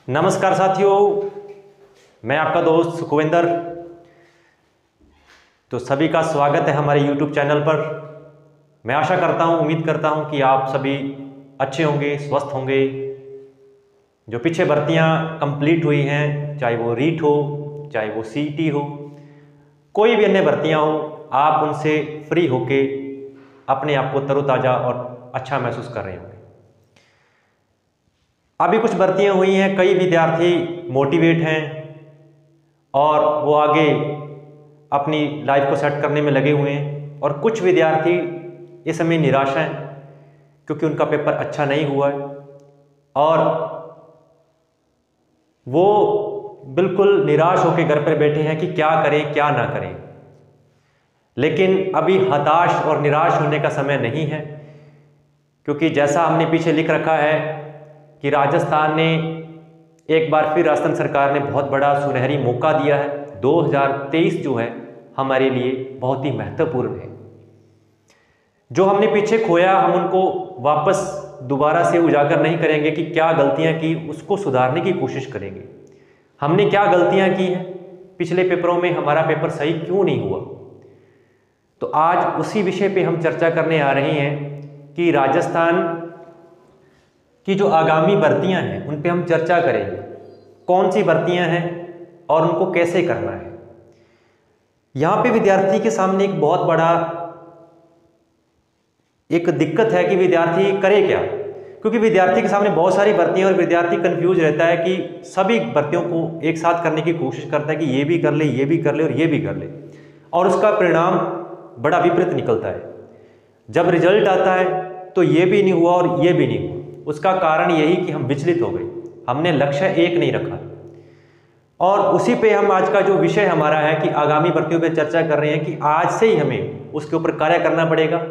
नमस्कार साथियों, मैं आपका दोस्त सुखविंदर। तो सभी का स्वागत है हमारे YouTube चैनल पर। मैं आशा करता हूं, उम्मीद करता हूं कि आप सभी अच्छे होंगे, स्वस्थ होंगे। जो पीछे भर्तियां कंप्लीट हुई हैं, चाहे वो रीट हो, चाहे वो CET हो, कोई भी अन्य भर्तियां हो, आप उनसे फ्री होके अपने आप को तरोताज़ा और अच्छा महसूस कर रहे होंगे। अभी कुछ भर्तियां हुई हैं, कई विद्यार्थी मोटिवेट हैं और वो आगे अपनी लाइफ को सेट करने में लगे हुए हैं, और कुछ विद्यार्थी इस समय निराश हैं क्योंकि उनका पेपर अच्छा नहीं हुआ है और वो बिल्कुल निराश होकर घर पर बैठे हैं कि क्या करें क्या ना करें। लेकिन अभी हताश और निराश होने का समय नहीं है, क्योंकि जैसा हमने पीछे लिख रखा है कि राजस्थान ने एक बार फिर राजस्थान सरकार ने बहुत बड़ा सुनहरी मौका दिया है। 2023 जो है हमारे लिए बहुत ही महत्वपूर्ण है। जो हमने पीछे खोया, हम उनको वापस दोबारा से उजागर नहीं करेंगे कि क्या गलतियां की, उसको सुधारने की कोशिश करेंगे। हमने क्या गलतियां की हैं पिछले पेपरों में, हमारा पेपर सही क्यों नहीं हुआ। तो आज उसी विषय पे हम चर्चा करने आ रहे हैं कि राजस्थान की जो आगामी भर्तियां हैं उन पे हम चर्चा करेंगे। कौन सी भर्तियां हैं और उनको कैसे करना है। यहाँ पे विद्यार्थी के सामने एक बहुत बड़ा एक दिक्कत है कि विद्यार्थी करे क्या, क्योंकि विद्यार्थी के सामने बहुत सारी भर्तियां और विद्यार्थी कंफ्यूज रहता है कि सभी भर्तियों को एक साथ करने की कोशिश करता है कि ये भी कर ले, ये भी कर ले और ये भी कर ले, और उसका परिणाम बड़ा विपरीत निकलता है। जब रिजल्ट आता है तो ये भी नहीं हुआ और ये भी नहीं हुआ। उसका कारण यही कि हम विचलित हो गए, हमने लक्ष्य एक नहीं रखा। और उसी पे हम आज का जो विषय हमारा है कि आगामी भर्तियों पे चर्चा कर रहे हैं कि आज से ही हमें उसके ऊपर कार्य करना पड़ेगा।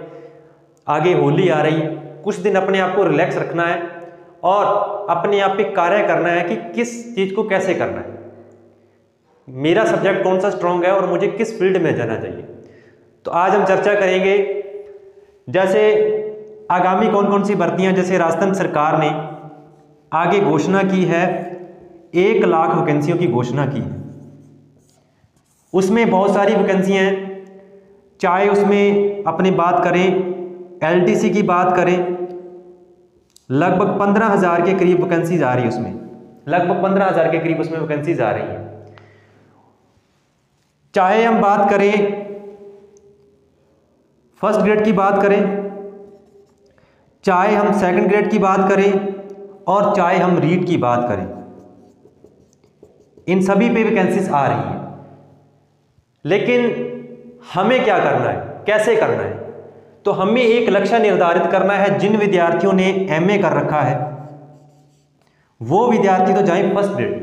आगे होली आ रही है, कुछ दिन अपने आप को रिलैक्स रखना है और अपने आप पे कार्य करना है कि किस चीज़ को कैसे करना है, मेरा सब्जेक्ट कौन सा स्ट्रॉन्ग है और मुझे किस फील्ड में जाना चाहिए। तो आज हम चर्चा करेंगे जैसे आगामी कौन कौन सी भर्तियां, जैसे राजस्थान सरकार ने आगे घोषणा की है, 1 लाख वैकेंसियों की घोषणा की है। उसमें बहुत सारी वैकेंसियां हैं, चाहे उसमें अपनी बात करें LDC की बात करें, लगभग 15,000 के करीब वैकेंसीज आ रही है उसमें, लगभग 15,000 के करीब उसमें वैकेंसीज आ रही हैं। चाहे हम बात करें फर्स्ट ग्रेड की बात करें, चाहे हम सेकंड ग्रेड की बात करें और चाहे हम रीट की बात करें, इन सभी पे वैकेंसीज आ रही है। लेकिन हमें क्या करना है, कैसे करना है, तो हमें एक लक्ष्य निर्धारित करना है। जिन विद्यार्थियों ने MA कर रखा है वो विद्यार्थी तो जाएं फर्स्ट ग्रेड।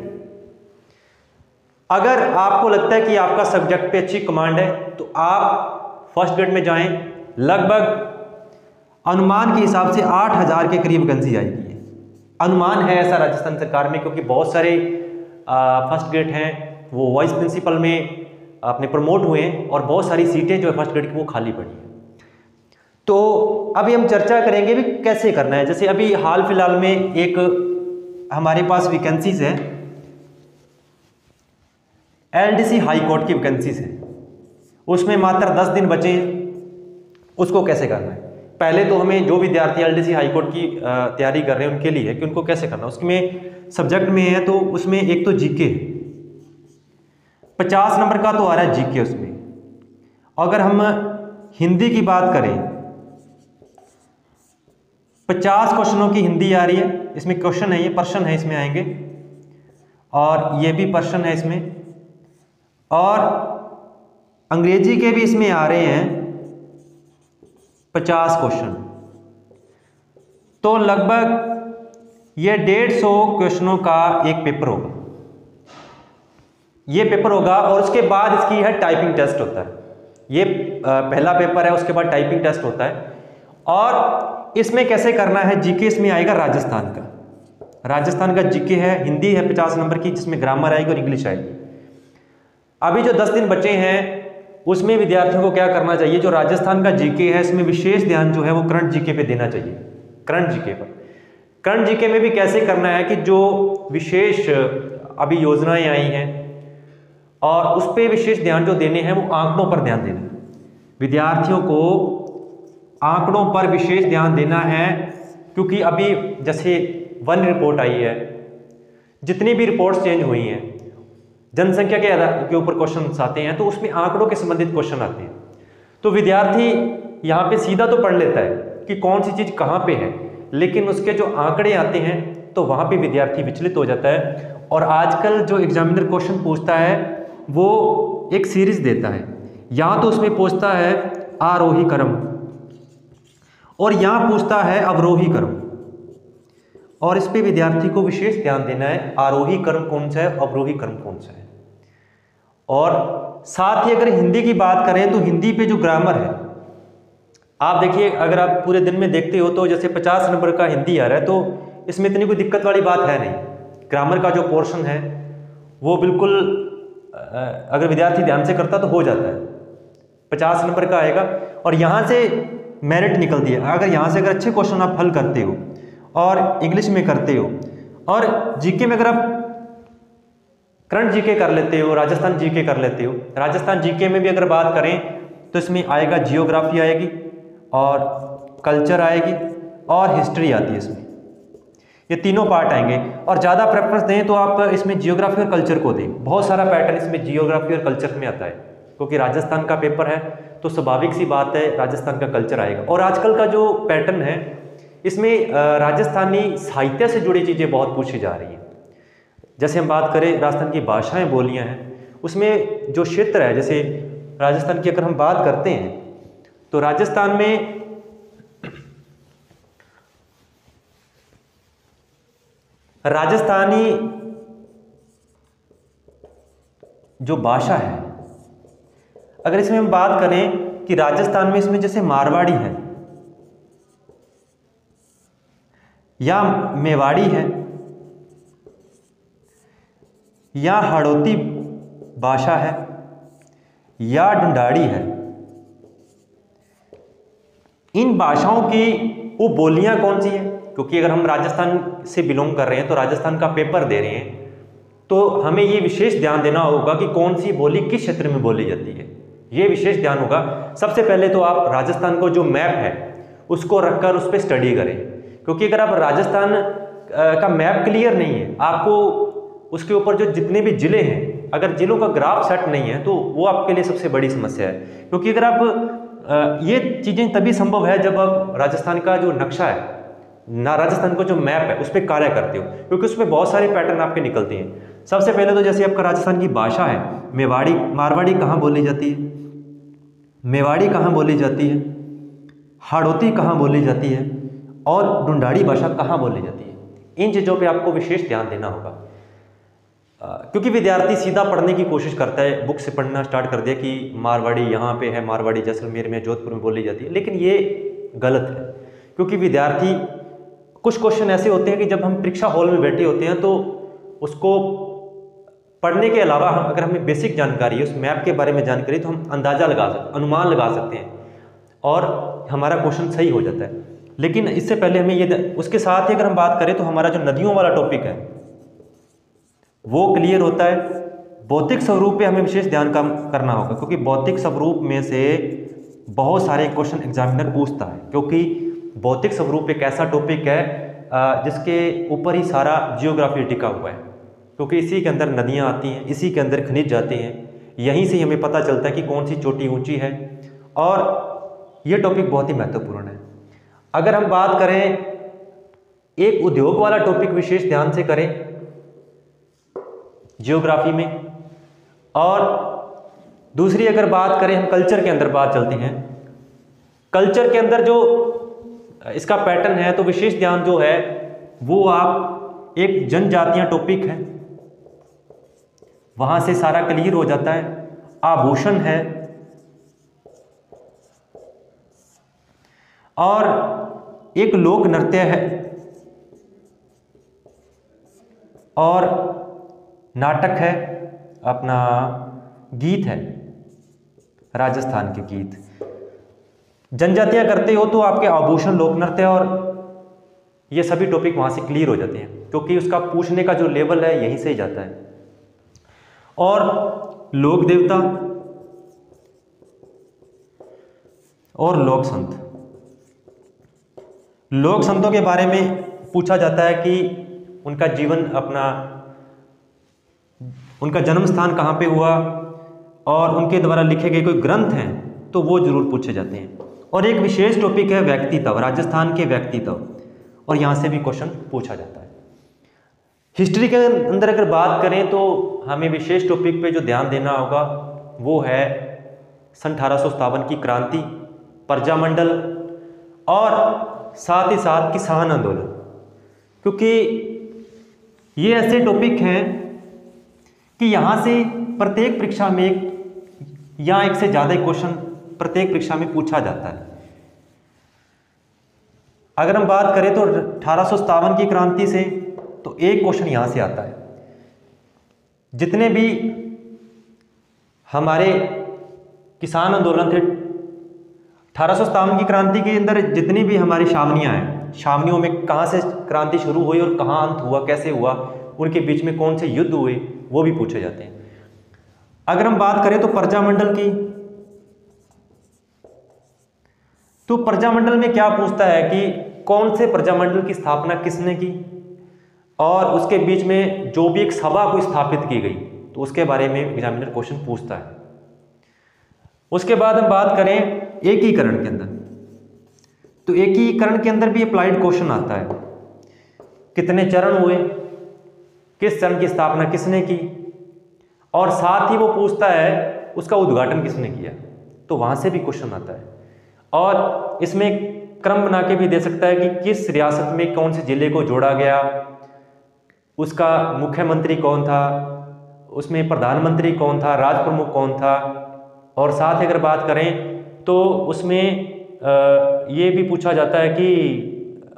अगर आपको लगता है कि आपका सब्जेक्ट पे अच्छी कमांड है तो आप फर्स्ट ग्रेड में जाएं। लगभग अनुमान के हिसाब से 8,000 के करीब वैकेंसी आएगी, अनुमान है ऐसा राजस्थान सरकार में, क्योंकि बहुत सारे फर्स्ट ग्रेड हैं वो वाइस प्रिंसिपल में अपने प्रमोट हुए हैं और बहुत सारी सीटें जो है फर्स्ट ग्रेड की वो खाली पड़ी हैं। तो अभी हम चर्चा करेंगे भी कैसे करना है। जैसे अभी हाल फिलहाल में एक हमारे पास वैकेंसीज है, LDC हाई कोर्ट की वैकेंसीज है, उसमें मात्र 10 दिन बचे हैं। उसको कैसे करना है, पहले तो हमें जो विद्यार्थी LDC हाई कोर्ट की तैयारी कर रहे हैं उनके लिए है कि उनको कैसे करना है। उसमें सब्जेक्ट में है तो उसमें एक तो GK 50 नंबर का तो आ रहा है GK उसमें। अगर हम हिंदी की बात करें, 50 क्वेश्चनों की हिंदी आ रही है। इसमें क्वेश्चन है, ये प्रश्न है इसमें आएंगे, और ये भी प्रश्न है इसमें, और अंग्रेजी के भी इसमें आ रहे हैं 50 क्वेश्चन। तो लगभग ये 150 क्वेश्चनों का एक पेपर होगा, ये पेपर होगा। और उसके बाद इसकी है टाइपिंग टेस्ट होता है। ये पहला पेपर है, उसके बाद टाइपिंग टेस्ट होता है। और इसमें कैसे करना है, GK इसमें आएगा राजस्थान का GK है, हिंदी है 50 नंबर की, जिसमें ग्रामर आएगी और इंग्लिश आएगी। अभी जो 10 दिन बचे हैं उसमें विद्यार्थियों को क्या करना चाहिए, जो राजस्थान का GK है इसमें विशेष ध्यान जो है वो करंट GK पे देना चाहिए। करंट GK पर करंट जीके में भी कैसे करना है कि जो विशेष अभी योजनाएं आई हैं और उस पर विशेष ध्यान जो देने हैं वो आंकड़ों पर ध्यान देना है। विद्यार्थियों को आंकड़ों पर विशेष ध्यान देना है, क्योंकि अभी जैसे वन रिपोर्ट आई है, जितनी भी रिपोर्ट्स चेंज हुई हैं, जनसंख्या के ऊपर क्वेश्चन आते हैं, तो उसमें आंकड़ों के संबंधित क्वेश्चन आते हैं। तो विद्यार्थी यहाँ पे सीधा तो पढ़ लेता है कि कौन सी चीज़ कहाँ पे है, लेकिन उसके जो आंकड़े आते हैं तो वहाँ पे विद्यार्थी विचलित हो जाता है। और आजकल जो एग्जामिनर क्वेश्चन पूछता है वो एक सीरीज देता है, या तो उसमें पूछता है आरोही क्रम और यहाँ पूछता है अवरोही क्रम, और इस पे विद्यार्थी को विशेष ध्यान देना है आरोही क्रम कौन सा है, अवरोही क्रम कौन सा है। और साथ ही अगर हिंदी की बात करें तो हिंदी पे जो ग्रामर है, आप देखिए अगर आप पूरे दिन में देखते हो तो जैसे 50 नंबर का हिंदी आ रहा है तो इसमें इतनी कोई दिक्कत वाली बात है नहीं। ग्रामर का जो पोर्शन है वो बिल्कुल अगर विद्यार्थी ध्यान से करता तो हो जाता है, 50 नंबर का आएगा। और यहाँ से मेरिट निकलती है, अगर यहाँ से अगर अच्छे क्वेश्चन आप हल करते हो और इंग्लिश में करते हो, और जीके में अगर आप करंट जीके कर लेते हो, राजस्थान जीके कर लेते हो, राजस्थान जीके में भी अगर बात करें तो इसमें आएगा जियोग्राफी आएगी और कल्चर आएगी और हिस्ट्री आती है, इसमें ये तीनों पार्ट आएंगे। और ज़्यादा प्रेफरेंस दें तो आप इसमें जियोग्राफी और कल्चर को दें, बहुत सारा पैटर्न इसमें जियोग्राफी और कल्चर में आता है, क्योंकि राजस्थान का पेपर है तो स्वाभाविक सी बात है राजस्थान का कल्चर आएगा। और आजकल का जो पैटर्न है इसमें राजस्थानी साहित्य से जुड़ी चीज़ें बहुत पूछी जा रही हैं। जैसे हम बात करें राजस्थान की भाषाएं बोलियां हैं, उसमें जो क्षेत्र है, जैसे राजस्थान की अगर हम बात करते हैं तो राजस्थान में राजस्थानी जो भाषा है, अगर इसमें हम बात करें कि राजस्थान में इसमें जैसे मारवाड़ी है या मेवाड़ी है या हाड़ौती भाषा है या ढूंढाड़ी है, इन भाषाओं की वो बोलियां कौन सी हैं? क्योंकि अगर हम राजस्थान से बिलोंग कर रहे हैं तो राजस्थान का पेपर दे रहे हैं, तो हमें ये विशेष ध्यान देना होगा कि कौन सी बोली किस क्षेत्र में बोली जाती है, ये विशेष ध्यान होगा। सबसे पहले तो आप राजस्थान को जो मैप है उसको रखकर उस पर स्टडी करें, क्योंकि अगर आप राजस्थान का मैप क्लियर नहीं है, आपको उसके ऊपर जो जितने भी जिले हैं, अगर जिलों का ग्राफ सेट नहीं है तो वो आपके लिए सबसे बड़ी समस्या है। क्योंकि अगर आप ये चीज़ें तभी संभव है जब आप राजस्थान का जो नक्शा है ना, राजस्थान को जो मैप है उस पर कार्य करते हो, क्योंकि उसमें बहुत सारे पैटर्न आपके निकलते हैं। सबसे पहले तो जैसे आपका राजस्थान की भाषा है, मेवाड़ी मारवाड़ी कहाँ बोली जाती है, मेवाड़ी कहाँ बोली जाती है, हाड़ौती कहाँ बोली जाती है और ढूंढाड़ी भाषा कहाँ बोली जाती है, इन चीज़ों पे आपको विशेष ध्यान देना होगा। क्योंकि विद्यार्थी सीधा पढ़ने की कोशिश करता है, बुक से पढ़ना स्टार्ट कर दिया कि मारवाड़ी यहाँ पे है, मारवाड़ी जैसलमेर में, जोधपुर में बोली जाती है, लेकिन ये गलत है। क्योंकि विद्यार्थी कुछ क्वेश्चन ऐसे होते हैं कि जब हम परीक्षा हॉल में बैठे होते हैं तो उसको पढ़ने के अलावा अगर हमें बेसिक जानकारी है, उस मैप के बारे में जानकारी, तो हम अंदाज़ा लगा सकते, अनुमान लगा सकते हैं और हमारा क्वेश्चन सही हो जाता है। लेकिन इससे पहले हमें ये, उसके साथ ही अगर हम बात करें तो हमारा जो नदियों वाला टॉपिक है वो क्लियर होता है। भौतिक स्वरूप पे हमें विशेष ध्यान करना होगा, क्योंकि भौतिक स्वरूप में से बहुत सारे क्वेश्चन एग्जामिनर पूछता है, क्योंकि भौतिक स्वरूप एक ऐसा टॉपिक है जिसके ऊपर ही सारा जियोग्राफी टिका हुआ है, क्योंकि इसी के अंदर नदियाँ आती हैं, इसी के अंदर खनिज जाते हैं, यहीं से हमें पता चलता है कि कौन सी चोटी ऊंची है, और ये टॉपिक बहुत ही महत्वपूर्ण है। अगर हम बात करें एक उद्योग वाला टॉपिक विशेष ध्यान से करें जियोग्राफी में, और दूसरी अगर बात करें हम कल्चर के अंदर बात चलते हैं, कल्चर के अंदर जो इसका पैटर्न है तो विशेष ध्यान जो है वो आप एक जनजातियां टॉपिक है, वहां से सारा क्लियर हो जाता है। आभूषण है और एक लोक नृत्य है और नाटक है, अपना गीत है, राजस्थान के गीत। जनजातियां करते हो तो आपके आभूषण, लोक नृत्य और ये सभी टॉपिक वहाँ से क्लियर हो जाते हैं, क्योंकि उसका पूछने का जो लेवल है यहीं से ही जाता है। और लोक देवता और लोक संत, लोक संतों के बारे में पूछा जाता है कि उनका जीवन, अपना उनका जन्म स्थान कहाँ पे हुआ और उनके द्वारा लिखे गए कोई ग्रंथ हैं तो वो जरूर पूछे जाते हैं। और एक विशेष टॉपिक है व्यक्तित्व, राजस्थान के व्यक्तित्व, और यहाँ से भी क्वेश्चन पूछा जाता है। हिस्ट्री के अंदर अगर बात करें तो हमें विशेष टॉपिक पे जो ध्यान देना होगा वो है सन 1857 की क्रांति, प्रजामंडल और साथ ही साथ किसान आंदोलन, क्योंकि ये ऐसे टॉपिक हैं कि यहाँ से प्रत्येक परीक्षा में या एक से ज़्यादा क्वेश्चन प्रत्येक परीक्षा में पूछा जाता है। अगर हम बात करें तो 1857 की क्रांति से तो एक क्वेश्चन यहाँ से आता है। जितने भी हमारे किसान आंदोलन थे 1857 की क्रांति के अंदर, जितनी भी हमारी छावनियाँ हैं, छावनियों में कहाँ से क्रांति शुरू हुई और कहाँ अंत हुआ, कैसे हुआ, उनके बीच में कौन से युद्ध हुए, वो भी पूछे जाते हैं। अगर हम बात करें तो प्रजामंडल की, तो प्रजामंडल में क्या पूछता है कि कौन से प्रजामंडल की स्थापना किसने की, और उसके बीच में जो भी एक सभा को स्थापित की गई तो उसके बारे में एग्जामिनर क्वेश्चन पूछता है। उसके बाद हम बात करें एकीकरण के अंदर, तो एकीकरण के अंदर भी अप्लाइड क्वेश्चन आता है। कितने चरण हुए, किस चरण की स्थापना किसने की, और साथ ही वो पूछता है उसका उद्घाटन किसने किया, तो वहां से भी क्वेश्चन आता है। और इसमें क्रम बना के भी दे सकता है कि किस रियासत में कौन से जिले को जोड़ा गया, उसका मुख्यमंत्री कौन था, उसमें प्रधानमंत्री कौन था, राज प्रमुख कौन था, और साथ ही अगर बात करें तो उसमें ये भी पूछा जाता है कि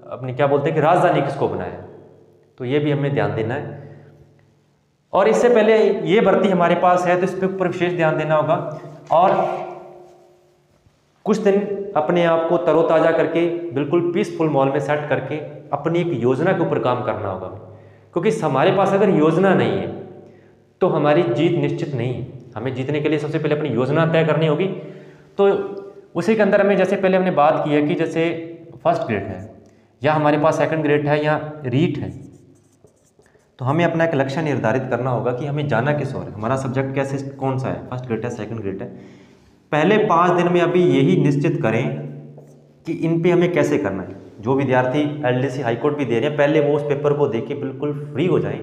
अपने क्या बोलते हैं कि राजधानी किसको बनाया, तो ये भी हमें ध्यान देना है। और इससे पहले ये भर्ती हमारे पास है तो इस पे ऊपर विशेष ध्यान देना होगा, और कुछ दिन अपने आप को तरोताज़ा करके बिल्कुल पीसफुल माहौल में सेट करके अपनी एक योजना के ऊपर काम करना होगा, क्योंकि हमारे पास अगर योजना नहीं है तो हमारी जीत निश्चित नहीं है। हमें जीतने के लिए सबसे पहले अपनी योजना तय करनी होगी। तो उसी के अंदर हमें, जैसे पहले हमने बात की है कि जैसे फर्स्ट ग्रेड है या हमारे पास सेकंड ग्रेड है या रीट है, तो हमें अपना एक लक्ष्य निर्धारित करना होगा कि हमें जाना किस ओर है, हमारा सब्जेक्ट कैसे कौन सा है, फर्स्ट ग्रेड है सेकंड ग्रेड है। पहले 5 दिन में अभी यही निश्चित करें कि इन पे हमें कैसे करना है। जो विद्यार्थी एलडीसी हाईकोर्ट भी दे रहे हैं पहले वो उस पेपर को देख के बिल्कुल फ्री हो जाएं,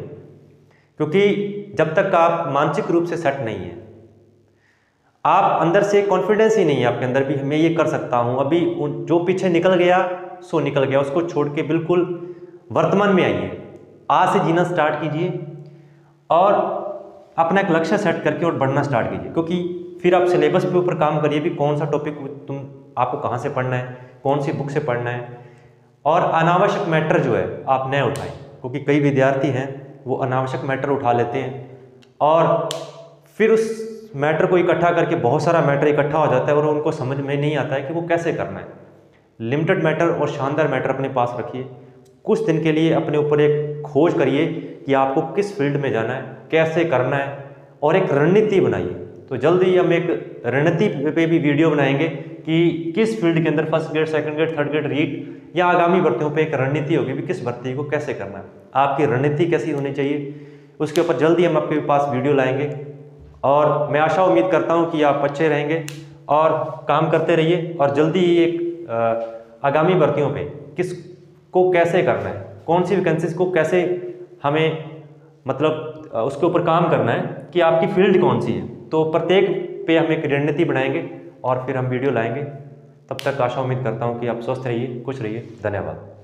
क्योंकि जब तक आप मानसिक रूप से सेट नहीं है, आप अंदर से कॉन्फिडेंस ही नहीं है आपके अंदर भी मैं ये कर सकता हूँ, अभी जो पीछे निकल गया सो निकल गया, उसको छोड़ के बिल्कुल वर्तमान में आइए, आज से जीना स्टार्ट कीजिए और अपना एक लक्ष्य सेट करके और बढ़ना स्टार्ट कीजिए। क्योंकि फिर आप सिलेबस के ऊपर काम करिए भी कौन सा टॉपिक आपको कहाँ से पढ़ना है, कौन सी बुक से पढ़ना है, और अनावश्यक मैटर जो है आप न उठाएं, क्योंकि कई विद्यार्थी हैं वो अनावश्यक मैटर उठा लेते हैं और फिर उस मैटर को इकट्ठा करके बहुत सारा मैटर इकट्ठा हो जाता है और उनको समझ में नहीं आता है कि वो कैसे करना है। लिमिटेड मैटर और शानदार मैटर अपने पास रखिए, कुछ दिन के लिए अपने ऊपर एक खोज करिए कि आपको किस फील्ड में जाना है, कैसे करना है, और एक रणनीति बनाइए। तो जल्द ही हम एक रणनीति पे भी वीडियो बनाएंगे कि किस फील्ड के अंदर first grade, second grade, third grade, REET या आगामी भर्तियों पे एक रणनीति होगी भी किस भर्ती को कैसे करना है, आपकी रणनीति कैसी होनी चाहिए, उसके ऊपर जल्दी हम आपके पास वीडियो लाएंगे। और मैं आशा उम्मीद करता हूँ कि आप अच्छे रहेंगे और काम करते रहिए, और जल्दी ही एक आगामी भर्तियों पे किस को कैसे करना है, कौन सी वैकेंसीज को कैसे हमें मतलब उसके ऊपर काम करना है कि आपकी फील्ड कौन सी है, तो प्रत्येक पे हम एक रणनीति बनाएंगे और फिर हम वीडियो लाएंगे। तब तक आशा उम्मीद करता हूँ कि आप स्वस्थ रहिए, खुश रहिए। धन्यवाद।